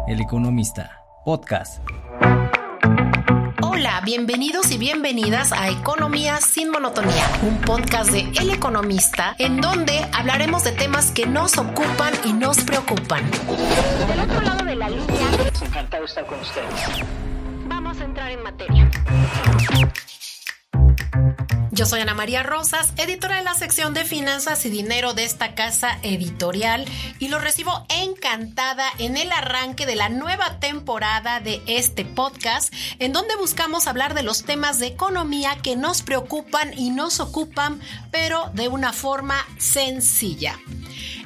El Economista, podcast. Hola, bienvenidos y bienvenidas a Economía sin Monotonía, un podcast de El Economista, en donde hablaremos de temas que nos ocupan y nos preocupan. Del otro lado de la línea, encantado de estar con ustedes. Vamos a entrar en materia. Yo soy Ana María Rosas, editora de la sección de Finanzas y Dinero de esta casa editorial, y lo recibo encantada en el arranque de la nueva temporada de este podcast, en donde buscamos hablar de los temas de economía que nos preocupan y nos ocupan, pero de una forma sencilla.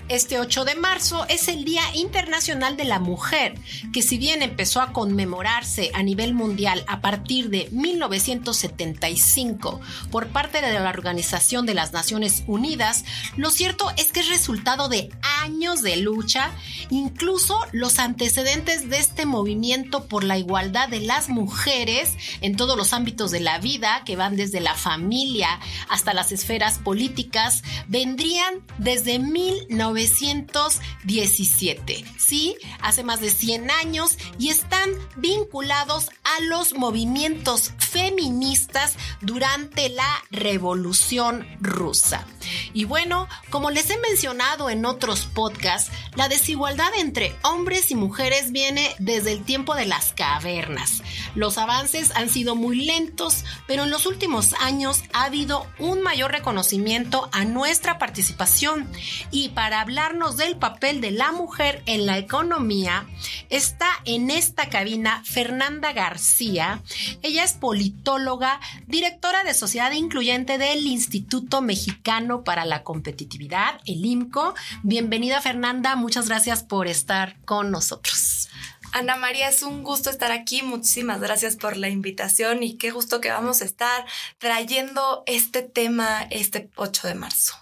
Este 8 de marzo es el Día Internacional de la Mujer, que si bien empezó a conmemorarse a nivel mundial a partir de 1975 por parte de la Organización de las Naciones Unidas, lo cierto es que es resultado de años de lucha. Incluso los antecedentes de este movimiento por la igualdad de las mujeres en todos los ámbitos de la vida, que van desde la familia hasta las esferas políticas, vendrían desde 1917, sí, hace más de 100 años, y están vinculados a los movimientos feministas durante la Revolución Rusa. Y bueno, como les he mencionado en otros podcasts, la desigualdad entre hombres y mujeres viene desde el tiempo de las cavernas. Los avances han sido muy lentos, pero en los últimos años ha habido un mayor reconocimiento a nuestra participación. Y para hablarnos del papel de la mujer en la economía, está en esta cabina Fernanda García. Ella es politóloga, directora de Sociedad Incluyente del Instituto Mexicano para la Competitividad, el IMCO. Bienvenida, Fernanda, muchas gracias por estar con nosotros. Ana María, es un gusto estar aquí, muchísimas gracias por la invitación y qué gusto que vamos a estar trayendo este tema este 8 de marzo.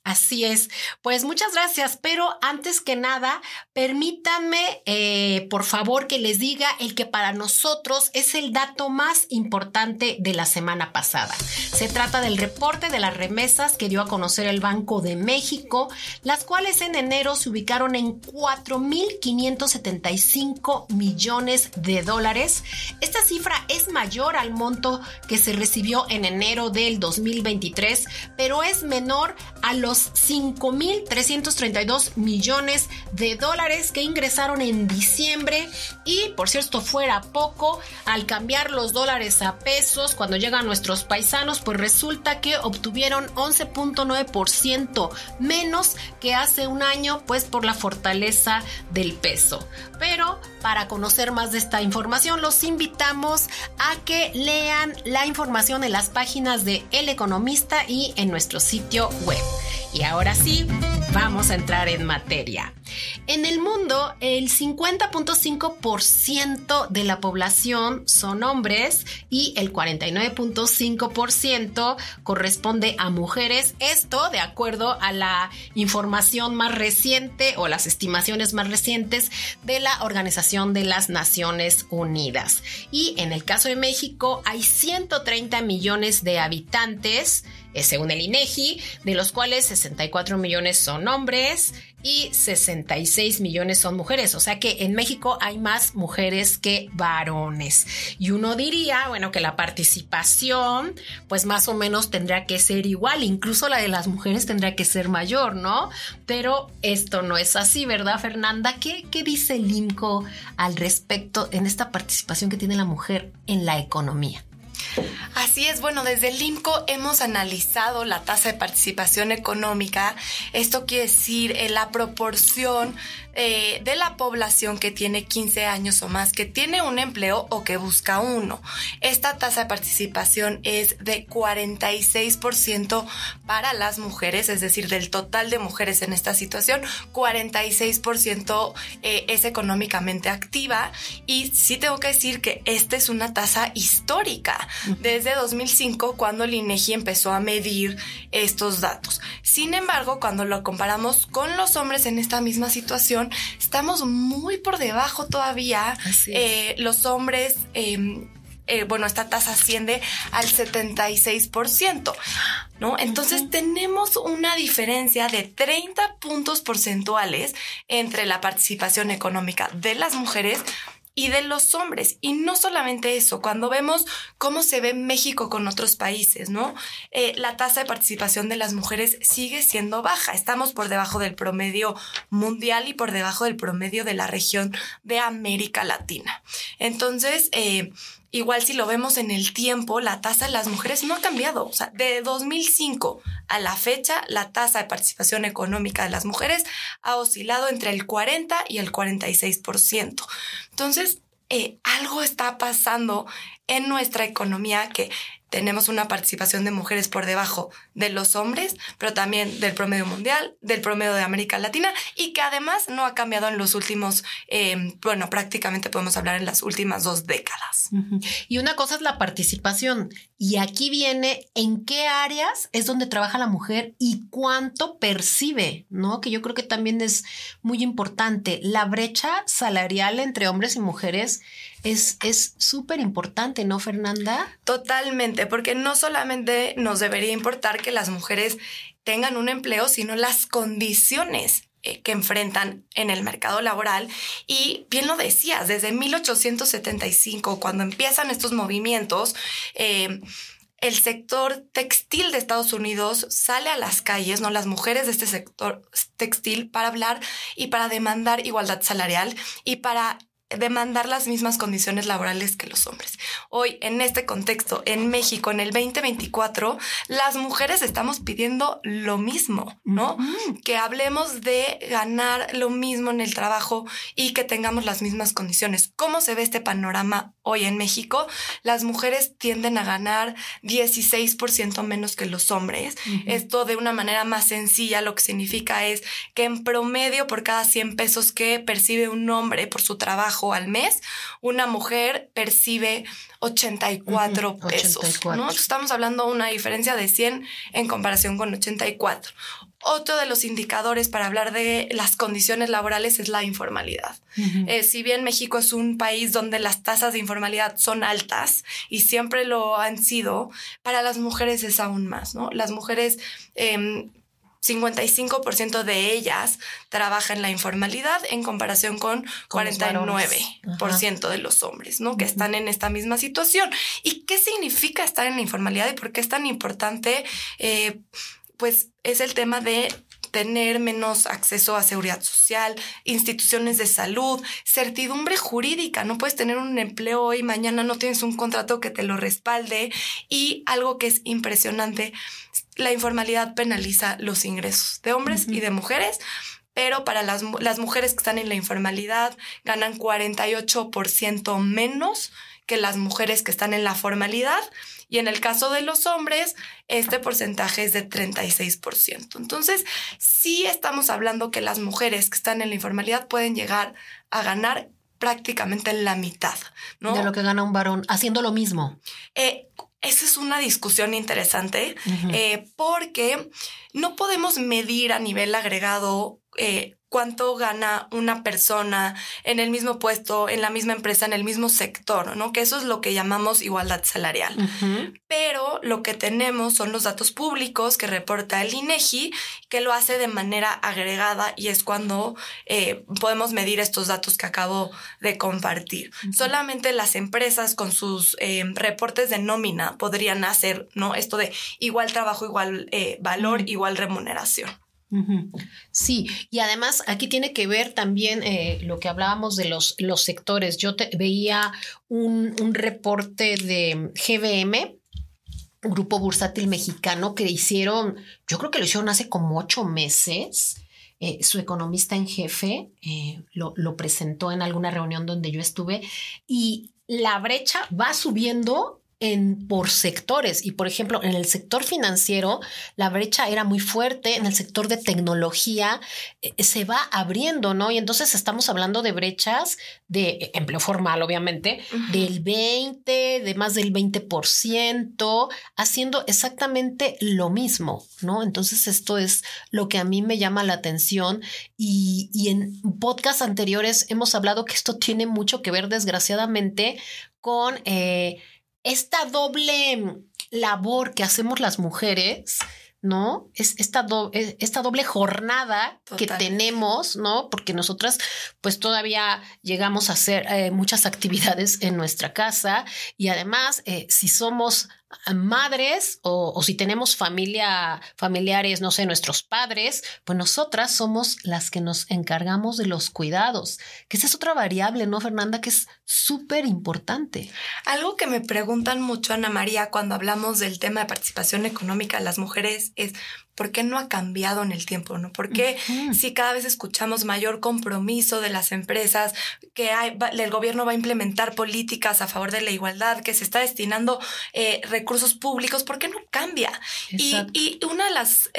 Así es, pues muchas gracias, pero antes que nada, permítanme, por favor, que les diga el que para nosotros es el dato más importante de la semana pasada. Se trata del reporte de las remesas que dio a conocer el Banco de México, las cuales en enero se ubicaron en 4,575 millones de dólares. Esta cifra es mayor al monto que se recibió en enero del 2023, pero es menor a los 5,332 millones de dólares que ingresaron en diciembre. Y por cierto, fuera poco, al cambiar los dólares a pesos, cuando llegan nuestros paisanos, pues resulta que obtuvieron 11.9% menos que hace un año, pues por la fortaleza del peso. Pero para conocer más de esta información, los invitamos a que lean la información en las páginas de El Economista y en nuestro sitio web. Y ahora sí, vamos a entrar en materia. En el mundo, el 50.5% de la población son hombres y el 49.5% corresponde a mujeres. Esto de acuerdo a la información más reciente o las estimaciones más recientes de la Organización de las Naciones Unidas. Y en el caso de México, hay 130 millones de habitantes, según el INEGI, de los cuales 64 millones son hombres y 66 millones son mujeres. O sea que en México hay más mujeres que varones. Y uno diría, bueno, que la participación, pues más o menos tendrá que ser igual. Incluso la de las mujeres tendrá que ser mayor, ¿no? Pero esto no es así, ¿verdad, Fernanda? ¿Qué dice el IMCO al respecto en esta participación que tiene la mujer en la economía? Así es, bueno, desde el IMCO hemos analizado la tasa de participación económica. Esto quiere decir la proporción de la población que tiene 15 años o más, que tiene un empleo o que busca uno. Esta tasa de participación es de 46% para las mujeres, es decir, del total de mujeres en esta situación, 46% es económicamente activa. Y sí tengo que decir que esta es una tasa histórica, desde 2005, cuando el INEGI empezó a medir estos datos. Sin embargo, cuando lo comparamos con los hombres en esta misma situación, estamos muy por debajo todavía. Los hombres esta tasa asciende al 76%, ¿no? Entonces tenemos una diferencia de 30 puntos porcentuales entre la participación económica de las mujeres y de los hombres. Y no solamente eso, cuando vemos cómo se ve México con otros países, ¿no? La tasa de participación de las mujeres sigue siendo baja. Estamos por debajo del promedio mundial y por debajo del promedio de la región de América Latina. Entonces, igual si lo vemos en el tiempo, la tasa de las mujeres no ha cambiado. O sea, de 2005 a la fecha, la tasa de participación económica de las mujeres ha oscilado entre el 40 y el 46%. Entonces, algo está pasando en nuestra economía que tenemos una participación de mujeres por debajo de los hombres, pero también del promedio mundial, del promedio de América Latina, y que además no ha cambiado en los últimos, prácticamente podemos hablar en las últimas 2 décadas. Y una cosa es la participación, y aquí viene en qué áreas es donde trabaja la mujer y cuánto percibe, ¿no? Que yo creo que también es muy importante. La brecha salarial entre hombres y mujeres es súper importante, ¿no, Fernanda? Totalmente, porque no solamente nos debería importar que las mujeres tengan un empleo, sino las condiciones que enfrentan en el mercado laboral. Y bien lo decías, desde 1875, cuando empiezan estos movimientos, el sector textil de Estados Unidos sale a las calles, ¿no? Las mujeres de este sector textil para hablar y para demandar igualdad salarial y para demandar las mismas condiciones laborales que los hombres. Hoy, en este contexto, en México, en el 2024, las mujeres estamos pidiendo lo mismo, ¿no? Que hablemos de ganar lo mismo en el trabajo y que tengamos las mismas condiciones. ¿Cómo se ve este panorama hoy en México? Las mujeres tienden a ganar 16% menos que los hombres. Esto, de una manera más sencilla, lo que significa es que en promedio, por cada 100 pesos que percibe un hombre por su trabajo al mes, una mujer percibe 84 pesos. 84. ¿No? Estamos hablando de una diferencia de 100 en comparación con 84. Otro de los indicadores para hablar de las condiciones laborales es la informalidad. Si bien México es un país donde las tasas de informalidad son altas y siempre lo han sido, para las mujeres es aún más, ¿no? Las mujeres 55% de ellas trabaja en la informalidad en comparación con 49% de los hombres, ¿no? Que están en esta misma situación. ¿Y qué significa estar en la informalidad y por qué es tan importante? Pues es el tema de tener menos acceso a seguridad social, instituciones de salud, certidumbre jurídica. No puedes tener un empleo hoy, mañana no tienes un contrato que te lo respalde. Y algo que es impresionante, la informalidad penaliza los ingresos de hombres y de mujeres, pero para las mujeres que están en la informalidad ganan 48% menos que las mujeres que están en la formalidad. Y en el caso de los hombres, este porcentaje es de 36%. Entonces, sí estamos hablando que las mujeres que están en la informalidad pueden llegar a ganar prácticamente la mitad, ¿no? De lo que gana un varón, haciendo lo mismo. Esa es una discusión interesante, porque no podemos medir a nivel agregado cuánto gana una persona en el mismo puesto, en la misma empresa, en el mismo sector, ¿no? Que eso es lo que llamamos igualdad salarial. Pero lo que tenemos son los datos públicos que reporta el INEGI, que lo hace de manera agregada, y es cuando podemos medir estos datos que acabo de compartir. Solamente las empresas con sus reportes de nómina podrían hacer, ¿no? Esto de igual trabajo, igual valor, igual remuneración. Sí, y además aquí tiene que ver también lo que hablábamos de los sectores. Yo veía un reporte de GBM, Grupo Bursátil Mexicano, que hicieron, yo creo que lo hicieron hace como 8 meses. Su economista en jefe lo presentó en alguna reunión donde yo estuve, y la brecha va subiendo por sectores. Y por ejemplo, en el sector financiero la brecha era muy fuerte, en el sector de tecnología se va abriendo, ¿no? Y entonces estamos hablando de brechas de empleo formal, obviamente, del 20%, de más del 20%, haciendo exactamente lo mismo, ¿no? Entonces esto es lo que a mí me llama la atención, y en podcasts anteriores hemos hablado que esto tiene mucho que ver, desgraciadamente, con esta doble labor que hacemos las mujeres, ¿no? Es esta doble jornada que tenemos, ¿no? Porque nosotras pues todavía llegamos a hacer muchas actividades en nuestra casa y además si somos madres o si tenemos familiares, no sé, nuestros padres, pues nosotras somos las que nos encargamos de los cuidados, que esa es otra variable, ¿no, Fernanda? Que es súper importante. Algo que me preguntan mucho, Ana María, cuando hablamos del tema de participación económica de las mujeres es ¿por qué no ha cambiado en el tiempo? ¿No? ¿Por qué si cada vez escuchamos mayor compromiso de las empresas, que el gobierno va a implementar políticas a favor de la igualdad, que se está destinando recursos públicos, ¿por qué no cambia? Y una de las,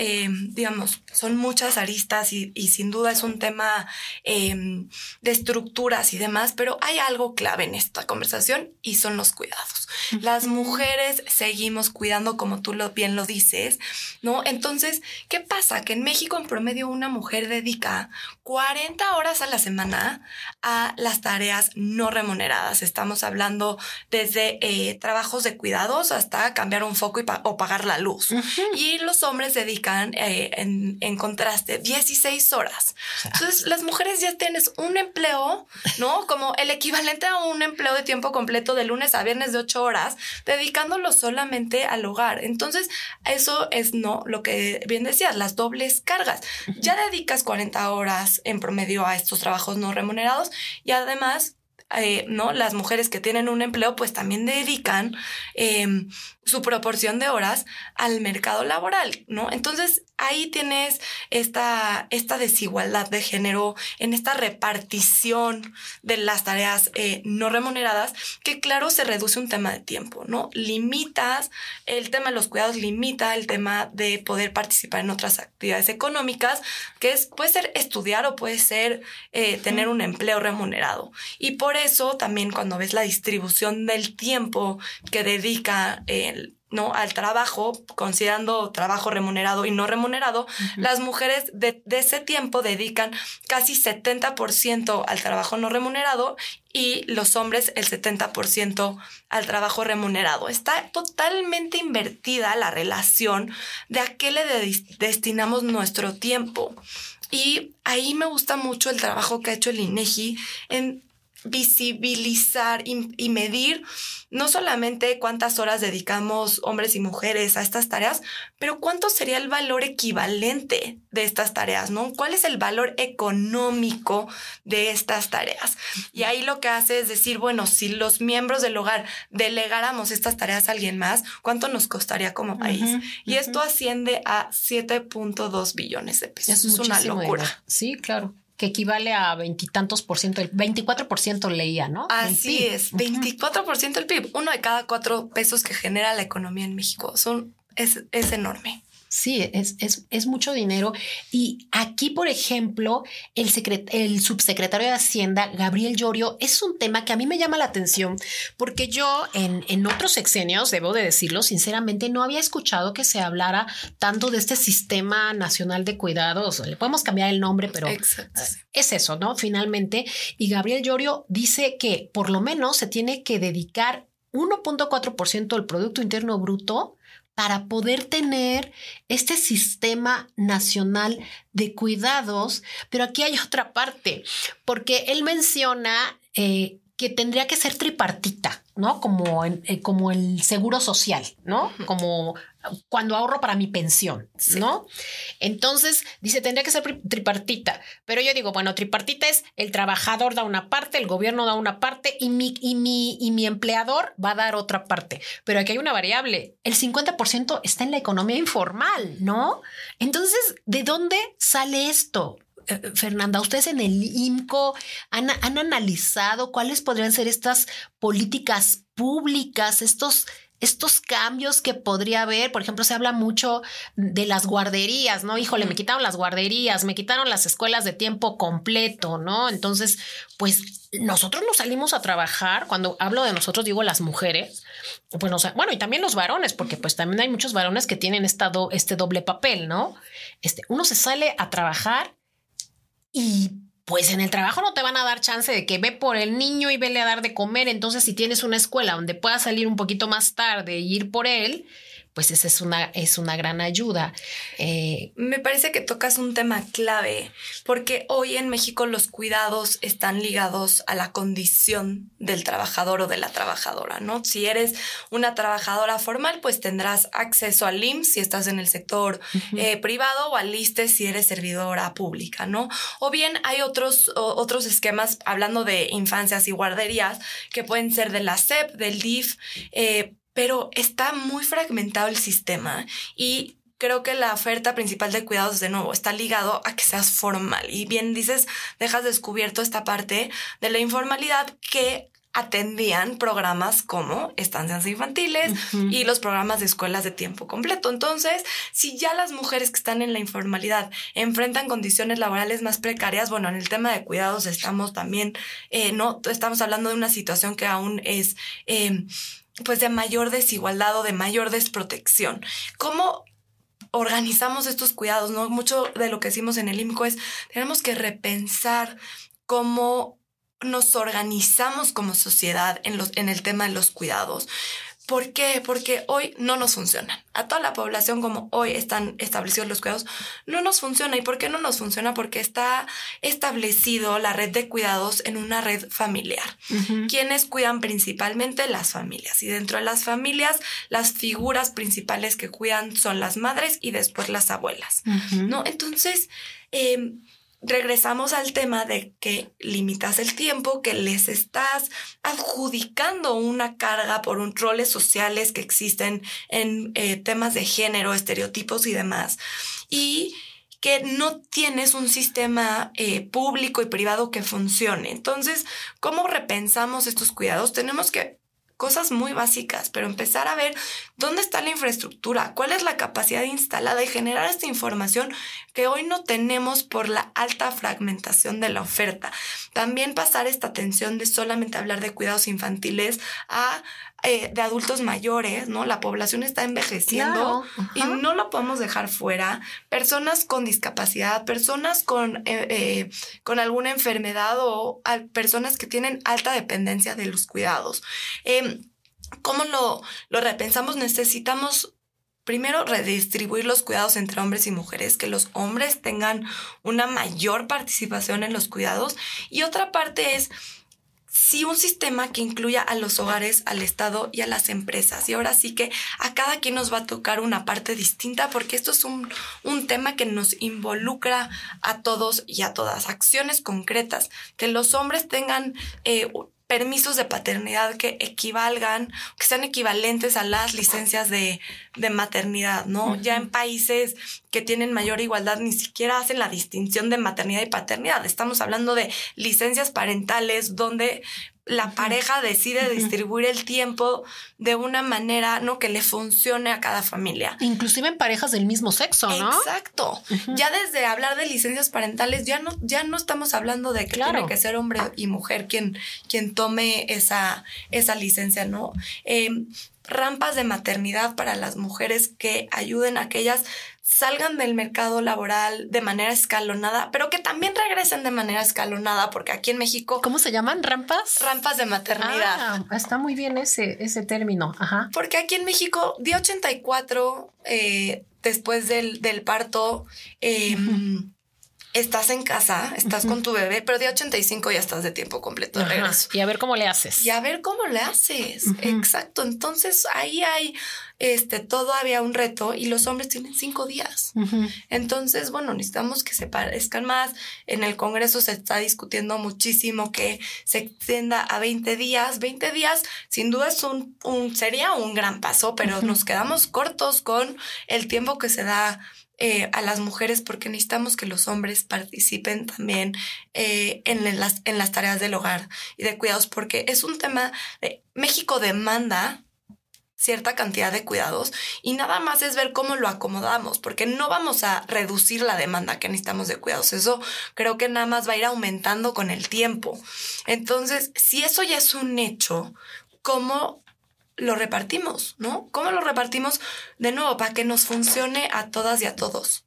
digamos, son muchas aristas y sin duda es un tema de estructuras y demás, pero hay algo clave en esta conversación y son los cuidados. Las mujeres seguimos cuidando, como tú bien lo dices, ¿no? Entonces, ¿qué pasa? Que en México en promedio una mujer dedica 40 horas a la semana a las tareas no remuneradas. Estamos hablando desde trabajos de cuidados hasta cambiar un foco o pagar la luz. Y los hombres dedican, en contraste, 16 horas. Entonces, las mujeres ya tienes un empleo, ¿no? Como el equivalente a un empleo de tiempo completo de lunes a viernes de 8 horas, dedicándolo solamente al hogar. Entonces, eso es lo que bien decías, las dobles cargas. Ya dedicas 40 horas en promedio a estos trabajos no remunerados y además, ¿no? Las mujeres que tienen un empleo pues también dedican su proporción de horas al mercado laboral, ¿no? Entonces ahí tienes esta desigualdad de género en esta repartición de las tareas no remuneradas, que claro se reduce un tema de tiempo, ¿no? Limitas el tema de los cuidados, limita el tema de poder participar en otras actividades económicas, que puede ser estudiar o puede ser tener un empleo remunerado. Y por eso también cuando ves la distribución del tiempo que dedica ¿no? al trabajo, considerando trabajo remunerado y no remunerado, las mujeres de ese tiempo dedican casi 70% al trabajo no remunerado y los hombres el 70% al trabajo remunerado. Está totalmente invertida la relación de a qué le destinamos nuestro tiempo. Y ahí me gusta mucho el trabajo que ha hecho el INEGI en visibilizar y medir no solamente cuántas horas dedicamos hombres y mujeres a estas tareas, pero cuánto sería el valor equivalente de estas tareas, ¿no? ¿Cuál es el valor económico de estas tareas? Y ahí lo que hace es decir, bueno, si los miembros del hogar delegáramos estas tareas a alguien más, ¿cuánto nos costaría como país? Y esto asciende a 7.2 billones de pesos. Es una locura. Dinero. Sí, claro. Que equivale a 20 y tantos por ciento, el 24% leía, ¿no? Así es, 24% del PIB. 1 de cada 4 pesos que genera la economía en México. Es enorme. Sí, es mucho dinero. Y aquí, por ejemplo, el subsecretario de Hacienda, Gabriel Llorio, es un tema que a mí me llama la atención porque yo en otros sexenios, debo de decirlo sinceramente, no había escuchado que se hablara tanto de este Sistema Nacional de Cuidados. Le podemos cambiar el nombre, pero es eso, ¿no? Finalmente. Y Gabriel Llorio dice que por lo menos se tiene que dedicar 1.4% del Producto Interno Bruto para poder tener este Sistema Nacional de Cuidados. Pero aquí hay otra parte, porque él menciona que tendría que ser tripartita, ¿no? Como el seguro social, ¿no? Como cuando ahorro para mi pensión, ¿no? Sí. Entonces, dice, tendría que ser tripartita. Pero yo digo, bueno, tripartita es el trabajador da una parte, el gobierno da una parte y mi empleador va a dar otra parte. Pero aquí hay una variable. El 50% está en la economía informal, ¿no? Entonces, ¿de dónde sale esto? Fernanda, ustedes en el IMCO han analizado cuáles podrían ser estas políticas públicas, estos cambios que podría haber. Por ejemplo, se habla mucho de las guarderías, ¿no? Híjole, me quitaron las guarderías, me quitaron las escuelas de tiempo completo, ¿no? Entonces, pues nosotros nos salimos a trabajar. Cuando hablo de nosotros, digo las mujeres, pues, bueno, y también los varones, porque pues también hay muchos varones que tienen este doble papel, ¿no? Uno se sale a trabajar y pues en el trabajo no te van a dar chance de que ve por el niño y vele a dar de comer. Entonces, si tienes una escuela donde puedas salir un poquito más tarde e ir por él, pues esa es una gran ayuda. Me parece que tocas un tema clave, porque hoy en México los cuidados están ligados a la condición del trabajador o de la trabajadora, ¿no? Si eres una trabajadora formal, pues tendrás acceso al IMSS si estás en el sector privado, o al ISSSTE si eres servidora pública, ¿no? O bien hay otros esquemas, hablando de infancias y guarderías, que pueden ser de la SEP, del DIF, pero está muy fragmentado el sistema y creo que la oferta principal de cuidados, de nuevo, está ligado a que seas formal. Y bien dices, dejas descubierto esta parte de la informalidad que atendían programas como estancias infantiles y los programas de escuelas de tiempo completo. Entonces, si ya las mujeres que están en la informalidad enfrentan condiciones laborales más precarias, bueno, en el tema de cuidados estamos también, no estamos hablando de una situación que aún es pues de mayor desigualdad o de mayor desprotección. ¿Cómo organizamos estos cuidados? ¿No? Mucho de lo que decimos en el IMCO es, tenemos que repensar cómo nos organizamos como sociedad en el tema de los cuidados. ¿Por qué? Porque hoy no nos funcionan. A toda la población, como hoy están establecidos los cuidados, no nos funciona. ¿Y por qué no nos funciona? Porque está establecido la red de cuidados en una red familiar. ¿Quiénes cuidan principalmente? Las familias. Y dentro de las familias, las figuras principales que cuidan son las madres y después las abuelas, ¿no? Entonces, regresamos al tema de que limitas el tiempo, que les estás adjudicando una carga por roles sociales que existen en temas de género, estereotipos y demás, y que no tienes un sistema público y privado que funcione. Entonces, ¿cómo repensamos estos cuidados? Tenemos que cosas muy básicas, pero empezar a ver dónde está la infraestructura, cuál es la capacidad instalada y generar esta información que hoy no tenemos por la alta fragmentación de la oferta. También pasar esta atención de solamente hablar de cuidados infantiles a de adultos mayores, ¿no? La población está envejeciendo, claro, y no lo podemos dejar fuera. Personas con discapacidad, personas con alguna enfermedad o personas que tienen alta dependencia de los cuidados. ¿Cómo lo repensamos? Necesitamos primero redistribuir los cuidados entre hombres y mujeres, que los hombres tengan una mayor participación en los cuidados. Y otra parte es sí, un sistema que incluya a los hogares, al Estado y a las empresas. Y ahora sí que a cada quien nos va a tocar una parte distinta, porque esto es un tema que nos involucra a todos y a todas. Acciones concretas, que los hombres tengan permisos de paternidad que equivalgan, que sean equivalentes a las licencias de maternidad, ¿no? Ya en países que tienen mayor igualdad ni siquiera hacen la distinción de maternidad y paternidad. Estamos hablando de licencias parentales donde la pareja decide distribuir el tiempo de una manera, ¿no?, que le funcione a cada familia. Inclusive en parejas del mismo sexo, ¿no? Exacto. Ya desde hablar de licencias parentales, ya no estamos hablando de que tiene que ser hombre y mujer quien tome esa licencia, ¿no? Rampas de maternidad para las mujeres que ayuden a que ellas salgan del mercado laboral de manera escalonada, pero que también regresen de manera escalonada, porque aquí en México... ¿Cómo se llaman? ¿Rampas? Rampas de maternidad. Ah, está muy bien ese término. Ajá. Porque aquí en México, día 84, después del parto, estás en casa, estás con tu bebé, pero día 85 ya estás de tiempo completo de regreso. Y a ver cómo le haces. Exacto. Entonces ahí hay todavía un reto y los hombres tienen 5 días. Entonces, bueno, necesitamos que se parezcan más. En el Congreso se está discutiendo muchísimo que se extienda a 20 días. 20 días, sin duda, sería un gran paso, pero nos quedamos cortos con el tiempo que se da a las mujeres, porque necesitamos que los hombres participen también en las tareas del hogar y de cuidados, porque es un tema de México demanda cierta cantidad de cuidados y nada más es ver cómo lo acomodamos, porque no vamos a reducir la demanda que necesitamos de cuidados. Eso creo que nada más va a ir aumentando con el tiempo. Entonces, si eso ya es un hecho, ¿cómo lo repartimos, no? ¿Cómo lo repartimos de nuevo para que nos funcione a todas y a todos?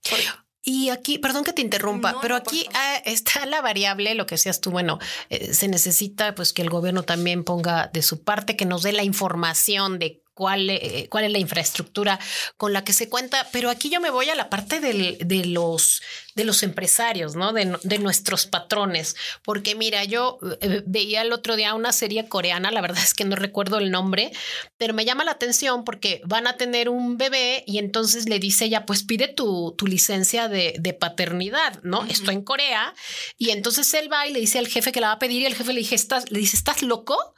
Y aquí, perdón que te interrumpa, No, pero no, aquí por favor. está la variable, lo que decías tú, bueno, se necesita pues que el gobierno también ponga de su parte, que nos dé la información de cuál es la infraestructura con la que se cuenta, pero aquí yo me voy a la parte de los empresarios, ¿no? De nuestros patrones, porque mira, yo veía el otro día una serie coreana, la verdad es que no recuerdo el nombre, pero me llama la atención porque van a tener un bebé y entonces le dice ella, pues pide tu licencia de paternidad, ¿no? Uh-huh. Esto en Corea, y entonces él va y le dice al jefe que la va a pedir y el jefe le dice, ¿estás loco?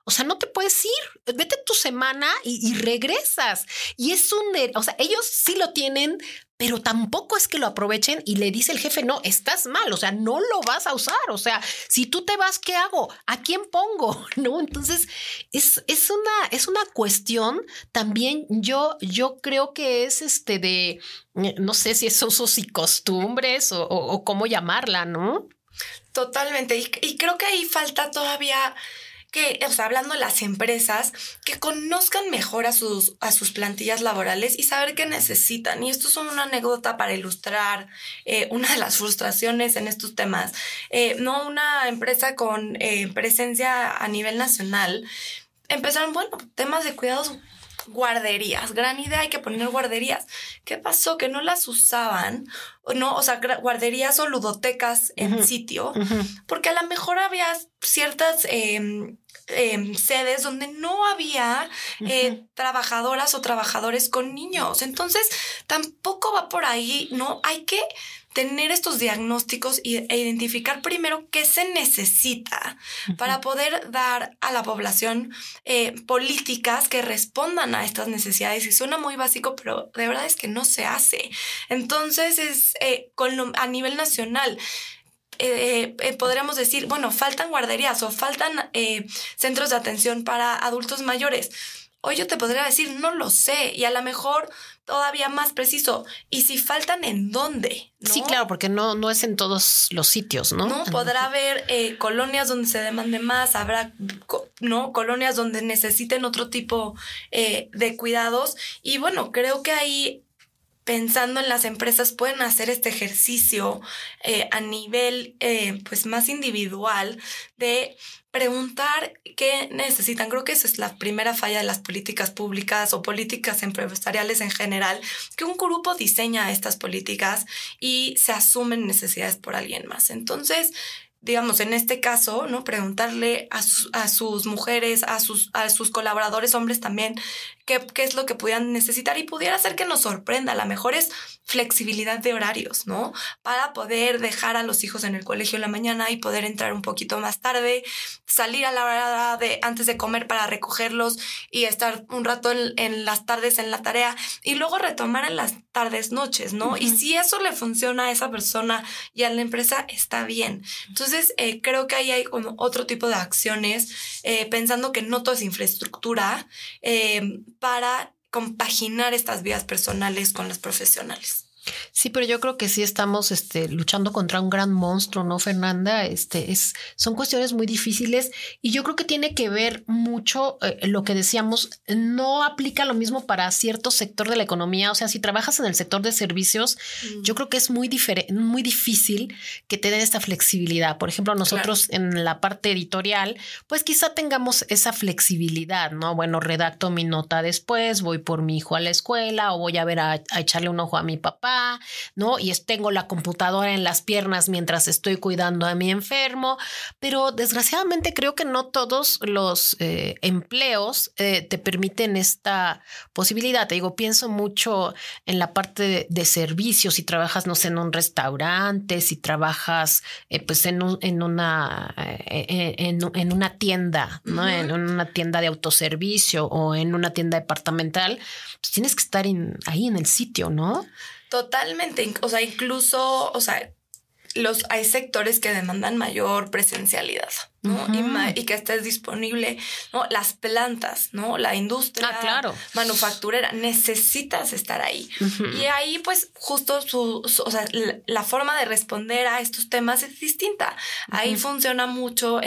O sea, no te puedes ir, vete tu semana y regresas. Y es o sea, ellos sí lo tienen, pero tampoco es que lo aprovechen y le dice el jefe, no, estás mal, o sea, no lo vas a usar. O sea, si tú te vas, ¿qué hago? ¿A quién pongo? ¿No? Entonces, es una cuestión también, yo creo que es no sé si es usos y costumbres o cómo llamarla, ¿no? Totalmente. Y creo que ahí falta todavía que, o sea, hablando de las empresas, que conozcan mejor a sus plantillas laborales y saber qué necesitan. Y esto es una anécdota para ilustrar una de las frustraciones en estos temas. No, una empresa con presencia a nivel nacional empezaron, bueno, temas de cuidados, guarderías, gran idea, hay que poner guarderías. ¿Qué pasó? Que no las usaban, no, o sea, guarderías o ludotecas en sitio, porque a lo mejor había ciertas sedes donde no había trabajadoras o trabajadores con niños. Entonces, tampoco va por ahí, ¿no? Hay que tener estos diagnósticos e identificar primero qué se necesita para poder dar a la población políticas que respondan a estas necesidades. Y suena muy básico, pero de verdad es que no se hace. Entonces, a nivel nacional, podríamos decir, bueno, faltan guarderías o faltan centros de atención para adultos mayores. Hoy yo te podría decir, no lo sé, y a lo mejor todavía más preciso, ¿y si faltan en dónde? ¿No? Sí, claro, porque no es en todos los sitios, ¿no? No, podrá haber colonias donde se demande más, habrá colonias donde necesiten otro tipo de cuidados, y bueno, creo que ahí, pensando en las empresas, pueden hacer este ejercicio a nivel pues más individual de preguntar qué necesitan. Creo que esa es la primera falla de las políticas públicas o políticas empresariales en general, que un grupo diseña estas políticas y se asumen necesidades por alguien más. Entonces, digamos, en este caso, ¿no? Preguntarle a sus mujeres, a sus colaboradores hombres también, qué es lo que pudieran necesitar, y pudiera ser que nos sorprenda. A lo mejor es flexibilidad de horarios, ¿no? Para poder dejar a los hijos en el colegio en la mañana y poder entrar un poquito más tarde, salir a la hora antes de comer para recogerlos y estar un rato en las tardes en la tarea y luego retomar en las tardes, noches, ¿no? Uh-huh. Y si eso le funciona a esa persona y a la empresa, está bien. Entonces, creo que ahí hay como otro tipo de acciones, pensando que no todo es infraestructura, para compaginar estas vidas personales con las profesionales. Sí, pero yo creo que sí estamos luchando contra un gran monstruo, ¿no, Fernanda? Son cuestiones muy difíciles y yo creo que tiene que ver mucho lo que decíamos, no aplica lo mismo para cierto sector de la economía. O sea, si trabajas en el sector de servicios, yo creo que es muy difícil que te den esta flexibilidad. Por ejemplo, nosotros en la parte editorial, pues quizá tengamos esa flexibilidad, ¿no? Bueno, redacto mi nota después, voy por mi hijo a la escuela o voy a ver a echarle un ojo a mi papá, ¿no? Y tengo la computadora en las piernas mientras estoy cuidando a mi enfermo, pero desgraciadamente creo que no todos los empleos te permiten esta posibilidad. Te digo, pienso mucho en la parte de servicios. Si trabajas, no sé, en un restaurante, si trabajas pues en una tienda, ¿no? Uh-huh. En una tienda de autoservicio o en una tienda departamental, pues tienes que estar ahí en el sitio, ¿no? Totalmente, o sea, incluso, o sea, hay sectores que demandan mayor presencialidad, ¿no? Uh-huh. Y que estés disponible, ¿no? Las plantas, ¿no? La industria manufacturera, necesitas estar ahí. Uh-huh. Y ahí, pues, justo o sea, la forma de responder a estos temas es distinta. Uh-huh. Ahí funciona mucho,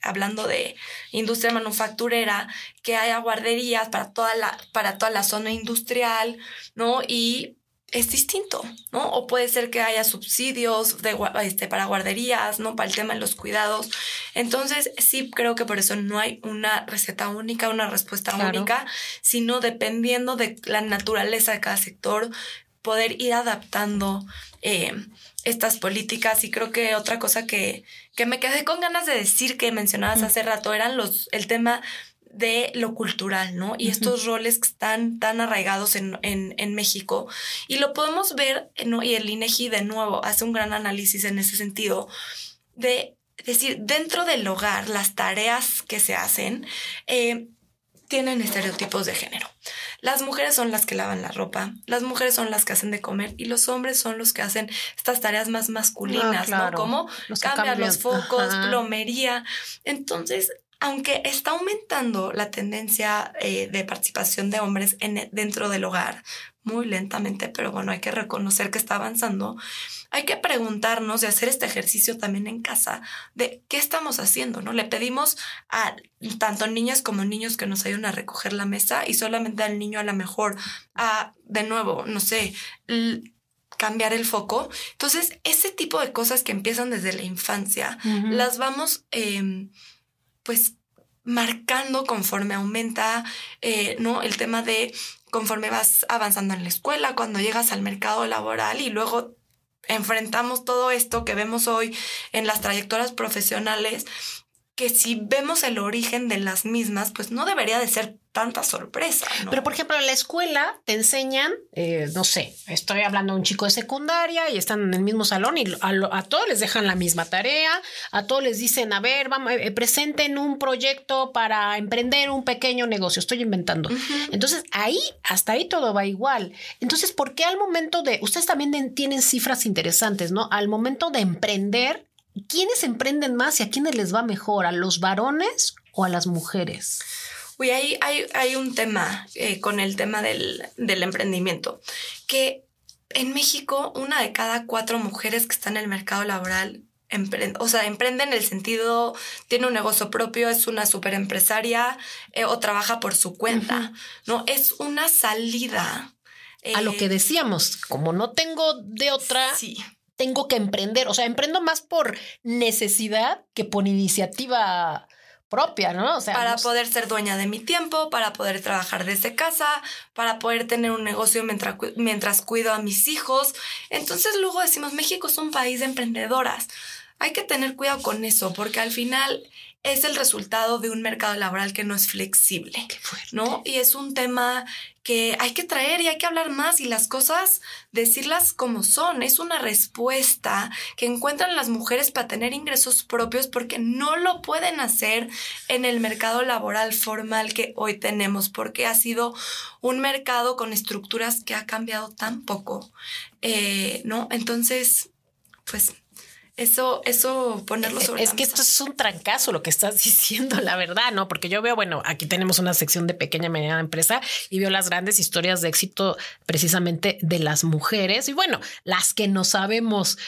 hablando de industria manufacturera, que haya guarderías para toda la zona industrial, ¿no? Y es distinto, ¿no? O puede ser que haya subsidios para guarderías, ¿no? Para el tema de los cuidados. Entonces, sí creo que por eso no hay una receta única, una respuesta única, sino dependiendo de la naturaleza de cada sector, poder ir adaptando estas políticas. Y creo que otra cosa que me quedé con ganas de decir, que mencionabas hace rato, eran el tema de lo cultural, ¿no? Y estos roles que están tan arraigados en México. Y lo podemos ver, ¿no? Y el INEGI de nuevo hace un gran análisis en ese sentido, de decir, dentro del hogar, las tareas que se hacen tienen estereotipos de género. Las mujeres son las que lavan la ropa, las mujeres son las que hacen de comer, y los hombres son los que hacen estas tareas más masculinas, ¿no? Como cambiar los focos, plomería. Entonces, aunque está aumentando la tendencia de participación de hombres dentro del hogar, muy lentamente, pero bueno, hay que reconocer que está avanzando, hay que preguntarnos y hacer este ejercicio también en casa de qué estamos haciendo, ¿no? Le pedimos a tanto niñas como niños que nos ayuden a recoger la mesa, y solamente al niño a lo mejor de nuevo, no sé, cambiar el foco. Entonces, ese tipo de cosas que empiezan desde la infancia, las vamos pues marcando conforme aumenta, ¿no? El tema de conforme vas avanzando en la escuela, cuando llegas al mercado laboral, y luego enfrentamos todo esto que vemos hoy en las trayectorias profesionales, que si vemos el origen de las mismas, pues no debería de ser tanta sorpresa, ¿no? Pero, por ejemplo, en la escuela te enseñan, no sé, estoy hablando de un chico de secundaria y están en el mismo salón, y a todos les dejan la misma tarea, a todos les dicen, a ver, vamos, presenten un proyecto para emprender un pequeño negocio, estoy inventando. Entonces, hasta ahí todo va igual. Entonces, ¿por qué al momento ustedes también tienen cifras interesantes, ¿no? Al momento de emprender, ¿quiénes emprenden más y a quiénes les va mejor? ¿A los varones o a las mujeres? Uy, hay un tema con el tema del emprendimiento, que en México 1 de cada 4 mujeres que están en el mercado laboral emprende en el sentido, tiene un negocio propio, es una súper empresaria o trabaja por su cuenta, ¿no? Es una salida. A lo que decíamos, como no tengo de otra... Sí. Tengo que emprender, o sea, emprendo más por necesidad que por iniciativa propia, ¿no? O sea, para poder ser dueña de mi tiempo, para poder trabajar desde casa, para poder tener un negocio mientras cuido a mis hijos. Entonces luego decimos, México es un país de emprendedoras. Hay que tener cuidado con eso, porque al final es el resultado de un mercado laboral que no es flexible, ¿no? Y es un tema que hay que traer y hay que hablar más, y las cosas, decirlas como son. Es una respuesta que encuentran las mujeres para tener ingresos propios, porque no lo pueden hacer en el mercado laboral formal que hoy tenemos, porque ha sido un mercado con estructuras que ha cambiado tan poco, ¿no? Entonces, pues... Eso ponerlo sobre es que esto es un trancazo lo que estás diciendo, la verdad, ¿no? Porque yo veo, bueno, aquí tenemos una sección de pequeña y mediana empresa, y veo las grandes historias de éxito precisamente de las mujeres, y bueno, las que no sabemos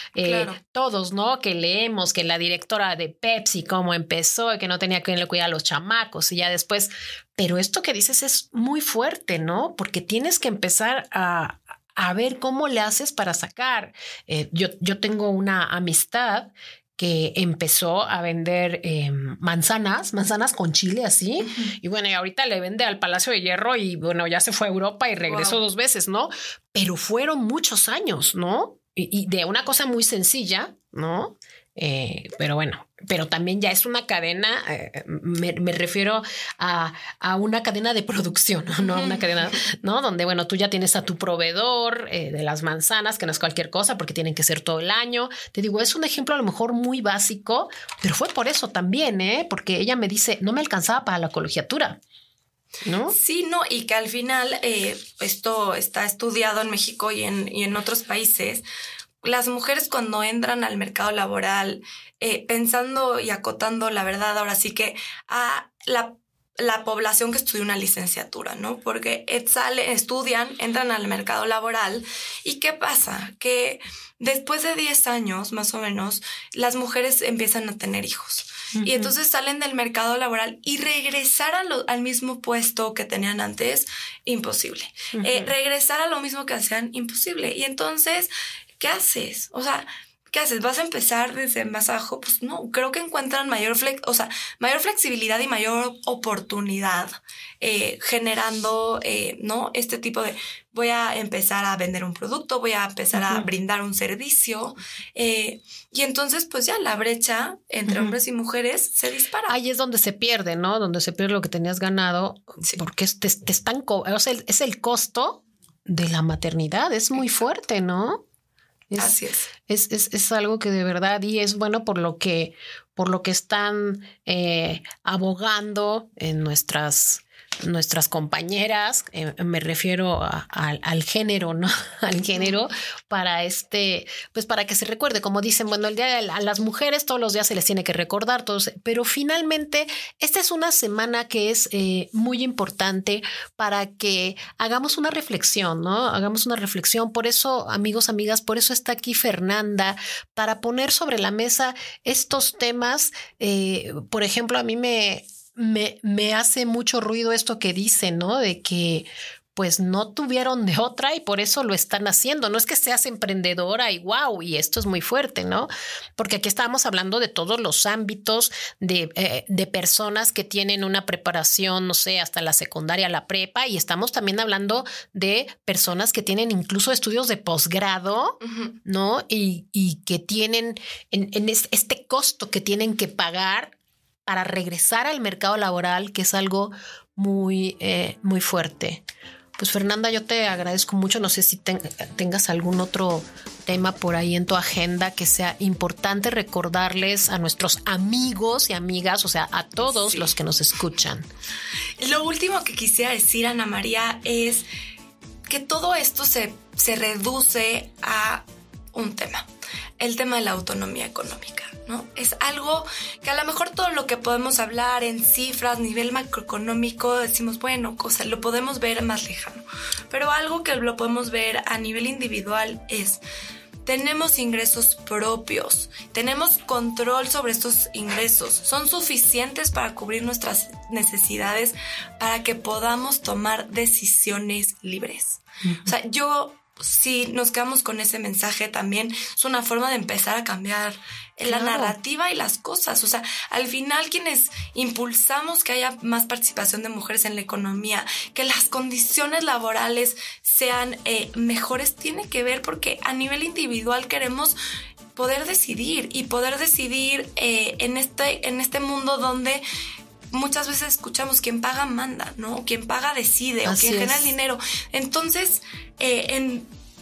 todos, ¿no? Que leemos, que la directora de Pepsi cómo empezó, que no tenía quien le cuidar a los chamacos, y ya después, pero esto que dices es muy fuerte, ¿no? Porque tienes que empezar a ver cómo le haces para sacar. Yo tengo una amistad que empezó a vender manzanas con chile así. Y bueno, y ahorita le vende al Palacio de Hierro, y bueno, ya se fue a Europa y regresó 2 veces, ¿no? Pero fueron muchos años, ¿no? Y de una cosa muy sencilla, ¿no? Pero bueno, pero también ya es una cadena, me refiero a una cadena de producción, ¿no? Una cadena, ¿no? Donde, bueno, tú ya tienes a tu proveedor de las manzanas, que no es cualquier cosa porque tienen que ser todo el año. Te digo, es un ejemplo a lo mejor muy básico, pero fue por eso también, porque ella me dice, no me alcanzaba para la colegiatura, ¿no? Sí, no, y que al final esto está estudiado en México y en otros países. Las mujeres, cuando entran al mercado laboral, pensando y acotando la verdad, ahora sí que a la la población que estudia una licenciatura, ¿no? Porque estudian, entran al mercado laboral y ¿qué pasa? Que después de 10 años, más o menos, las mujeres empiezan a tener hijos. Y entonces salen del mercado laboral y regresar al mismo puesto que tenían antes, imposible. Regresar a lo mismo que hacían, imposible. Y entonces, ¿qué haces? O sea, ¿qué haces? ¿Vas a empezar desde más abajo? Pues no, creo que encuentran mayor flexibilidad y mayor oportunidad generando, ¿no? Este tipo de, voy a empezar a vender un producto, voy a empezar a brindar un servicio. Y entonces, pues ya la brecha entre hombres y mujeres se dispara. Ahí es donde se pierde, ¿no? Donde se pierde lo que tenías ganado, porque te están, o sea, es el costo de la maternidad, es muy fuerte, ¿no? Así es. Es algo que de verdad, y es bueno por lo que están abogando en nuestras compañeras, me refiero al género, ¿no? Al género para pues para que se recuerde, como dicen, bueno, el día a las mujeres todos los días se les tiene que recordar, pero finalmente esta es una semana que es muy importante para que hagamos una reflexión, ¿no? Hagamos una reflexión. Por eso, amigos, amigas, por eso está aquí Fernanda, para poner sobre la mesa estos temas. Por ejemplo, a mí me hace mucho ruido esto que dicen, ¿no? De que pues no tuvieron de otra y por eso lo están haciendo. No es que seas emprendedora y wow, y esto es muy fuerte, ¿no? Porque aquí estábamos hablando de todos los ámbitos de personas que tienen una preparación, no sé, hasta la secundaria, la prepa, y estamos también hablando de personas que tienen incluso estudios de posgrado, ¿no? Y que tienen en este costo que tienen que pagar para regresar al mercado laboral, que es algo muy, muy fuerte. Pues Fernanda, yo te agradezco mucho. No sé si tengas algún otro tema por ahí en tu agenda que sea importante recordarles a nuestros amigos y amigas, o sea, a todos los que nos escuchan. Lo último que quisiera decir, Ana María, es que todo esto se reduce a un tema, el tema de la autonomía económica, ¿no? Es algo que a lo mejor todo lo que podemos hablar en cifras, nivel macroeconómico, decimos, bueno, lo podemos ver más lejano, pero algo que lo podemos ver a nivel individual es, tenemos ingresos propios, tenemos control sobre estos ingresos, son suficientes para cubrir nuestras necesidades para que podamos tomar decisiones libres. O sea, si nos quedamos con ese mensaje también, es una forma de empezar a cambiar la narrativa y las cosas. O sea, al final quienes impulsamos que haya más participación de mujeres en la economía, que las condiciones laborales sean mejores, tiene que ver porque a nivel individual queremos poder decidir en este mundo donde muchas veces escuchamos quien paga manda, ¿no? Quien paga decide. Así o quien genera el dinero. Entonces,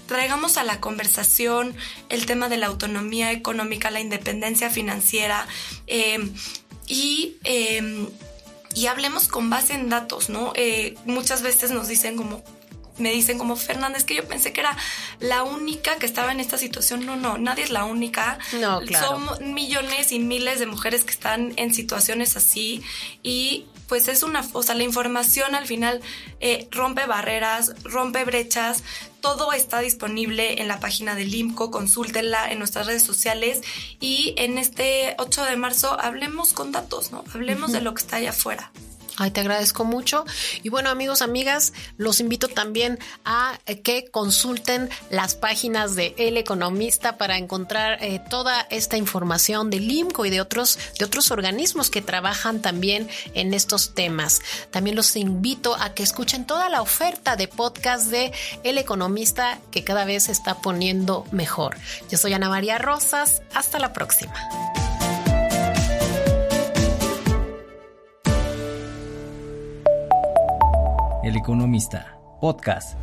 traigamos a la conversación el tema de la autonomía económica, la independencia financiera y hablemos con base en datos, ¿no? Muchas veces me dicen como, Fernanda, es que yo pensé que era la única que estaba en esta situación. No, nadie es la única. No, claro. Son millones y miles de mujeres que están en situaciones así y pues la información al final rompe barreras, rompe brechas. Todo está disponible en la página del IMCO, consúltenla en nuestras redes sociales y en este 8 de marzo hablemos con datos, ¿no? Hablemos de lo que está allá afuera. Ay, te agradezco mucho. Y bueno, amigos, amigas, los invito también a que consulten las páginas de El Economista para encontrar toda esta información del IMCO y de otros organismos que trabajan también en estos temas. También los invito a que escuchen toda la oferta de podcast de El Economista que cada vez se está poniendo mejor. Yo soy Ana María Rosas. Hasta la próxima. El Economista, podcast.